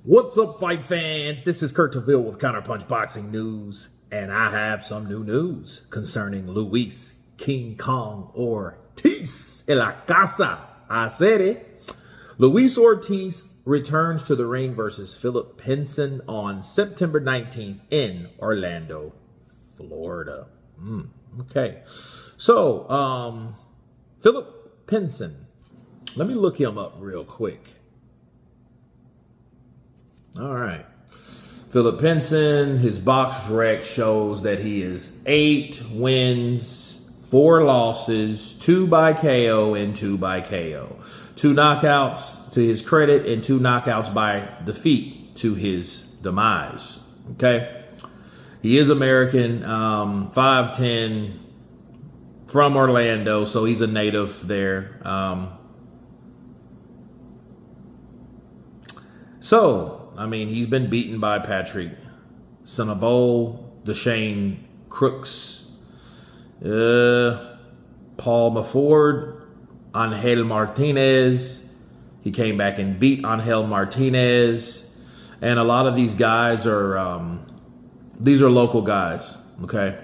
What's up, fight fans? This is Kurt Taville with Counterpunch Boxing News, and I have some new news concerning Luis King Kong Ortiz en la casa. I said it. Luis Ortiz returns to the ring versus Philip Pinson on September 19th in Orlando, Florida. Okay. So, Philip Pinson, let me look him up real quick. All right. Philip Pinson, his box rec shows that he is 8 wins, 4 losses, 2 by KO and 2 by KO. 2 knockouts to his credit and 2 knockouts by defeat to his demise. Okay. He is American, 5'10", from Orlando, so he's a native there. I mean, he's been beaten by Patrick Sanabol, Deshane Crooks, Paul Maford, Angel Martinez. He came back and beat Angel Martinez. And a lot of these guys are, these are local guys, okay?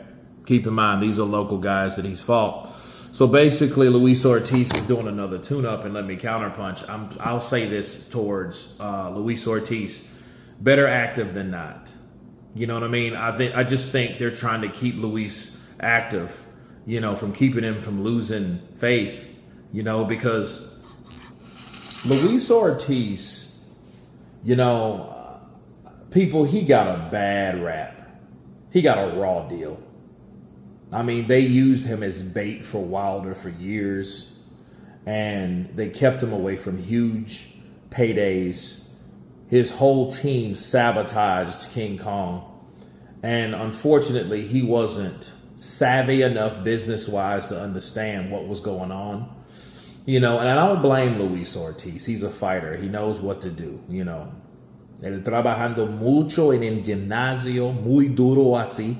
Keep in mind, these are local guys that he's fought. So basically, Luis Ortiz is doing another tune-up, and let me counterpunch. I'll say this towards Luis Ortiz. Better active than not. You know what I mean? I just think they're trying to keep Luis active, you know, from keeping him from losing faith, you know, because Luis Ortiz, you know, people, he got a bad rap. He got a raw deal. I mean, they used him as bait for Wilder for years, and they kept him away from huge paydays. His whole team sabotaged King Kong, and unfortunately, he wasn't savvy enough business-wise to understand what was going on. You know, and I don't blame Luis Ortiz. He's a fighter. He knows what to do, you know. Él trabajando mucho en el gimnasio, muy duro así.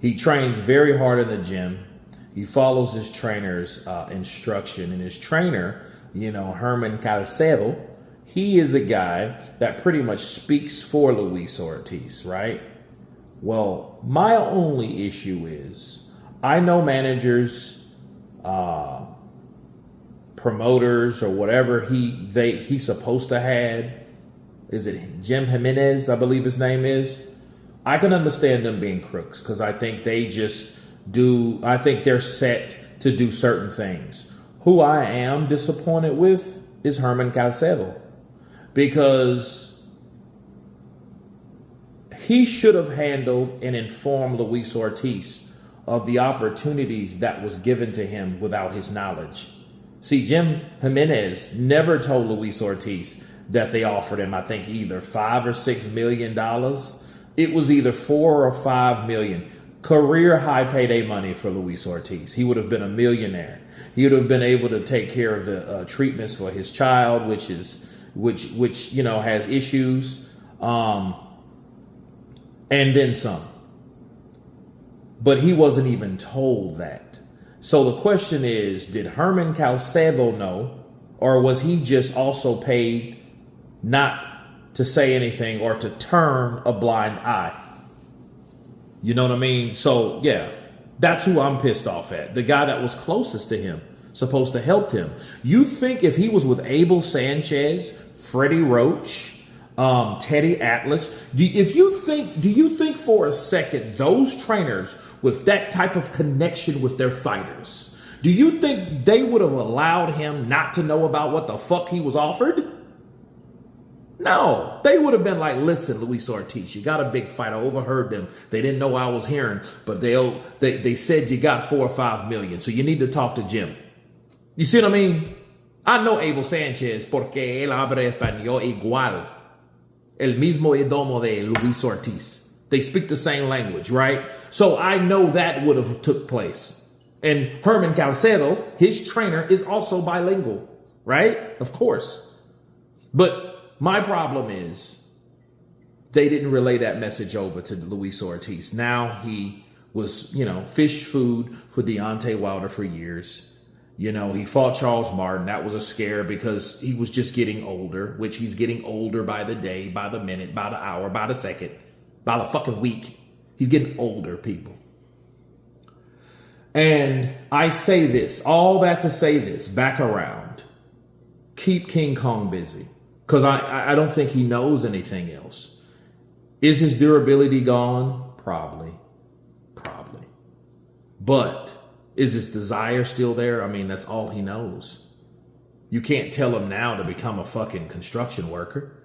He trains very hard in the gym. He follows his trainer's instruction. And his trainer, you know, Herman Calcedo, he is a guy that pretty much speaks for Luis Ortiz, right? Well, my only issue is I know managers, promoters, or whatever he's supposed to have. Is it Jim Jimenez, I believe his name is? I can understand them being crooks because I think they just do, I think they're set to do certain things. Who I am disappointed with is Herman Calcedo, because he should have handled and informed Luis Ortiz of the opportunities that was given to him without his knowledge. See, Jim Jimenez never told Luis Ortiz that they offered him, I think, either $5 or $6 million. It was either 4 or 5 million. Career high payday money for Luis Ortiz. He would have been a millionaire. He would have been able to take care of the treatments for his child, which you know has issues, and then some. But he wasn't even told that. So the question is, did Herman Calcedo know, or was he just also paid not to say anything or to turn a blind eye? You know what I mean? So, yeah, that's who I'm pissed off at. The guy that was closest to him, supposed to help him. You think if he was with Abel Sanchez, Freddie Roach, Teddy Atlas, do you think for a second those trainers with that type of connection with their fighters, do you think they would have allowed him not to know about what the fuck he was offered? No, they would have been like, listen, Luis Ortiz, you got a big fight. I overheard them. They didn't know I was hearing, but they said you got 4 or 5 million. So you need to talk to Jim. You see what I mean? I know Abel Sanchez porque él habla español igual. El mismo idioma de Luis Ortiz. They speak the same language, right? So I know that would have took place. And Herman Calcedo, his trainer, is also bilingual, right? Of course. But my problem is they didn't relay that message over to Luis Ortiz. Now he was, you know, fish food for Deontay Wilder for years. You know, he fought Charles Martin. That was a scare because he was just getting older, which he's getting older by the day, by the minute, by the hour, by the second, by the fucking week. He's getting older, people. And I say this, all that to say this, back around. Keep King Kong busy. Because I don't think he knows anything else. Is his durability gone? Probably. But is his desire still there? I mean, that's all he knows. You can't tell him now to become a fucking construction worker.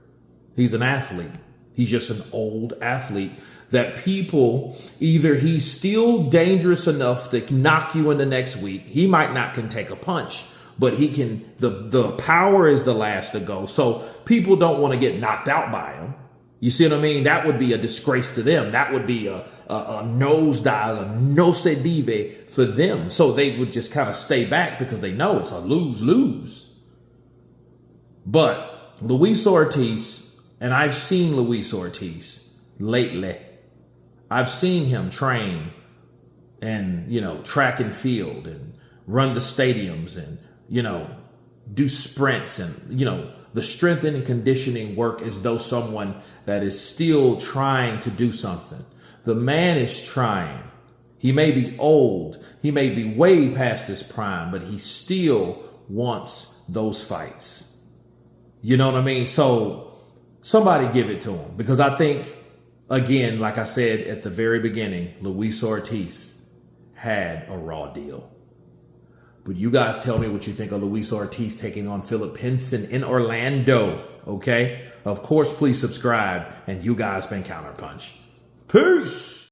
He's an athlete. He's just an old athlete that people, either he's still dangerous enough to knock you in the next week. He might not can take a punch, but he can, the power is the last to go. So people don't want to get knocked out by him. You see what I mean? That would be a disgrace to them. That would be a nosedive, a no se dive for them. So they would just kind of stay back because they know it's a lose-lose. But Luis Ortiz, and I've seen Luis Ortiz lately. I've seen him train and, you know, track and field and run the stadiums and, you know, do sprints and, you know, the strength and conditioning work as though someone that is still trying to do something. The man is trying. He may be old. He may be way past his prime, but he still wants those fights. You know what I mean? So somebody give it to him, because I think, again, like I said at the very beginning, Luis Ortiz had a raw deal. But you guys tell me what you think of Luis Ortiz taking on Philip Pinson in Orlando, okay? Of course, please subscribe, and you guys been Counterpunch. Peace!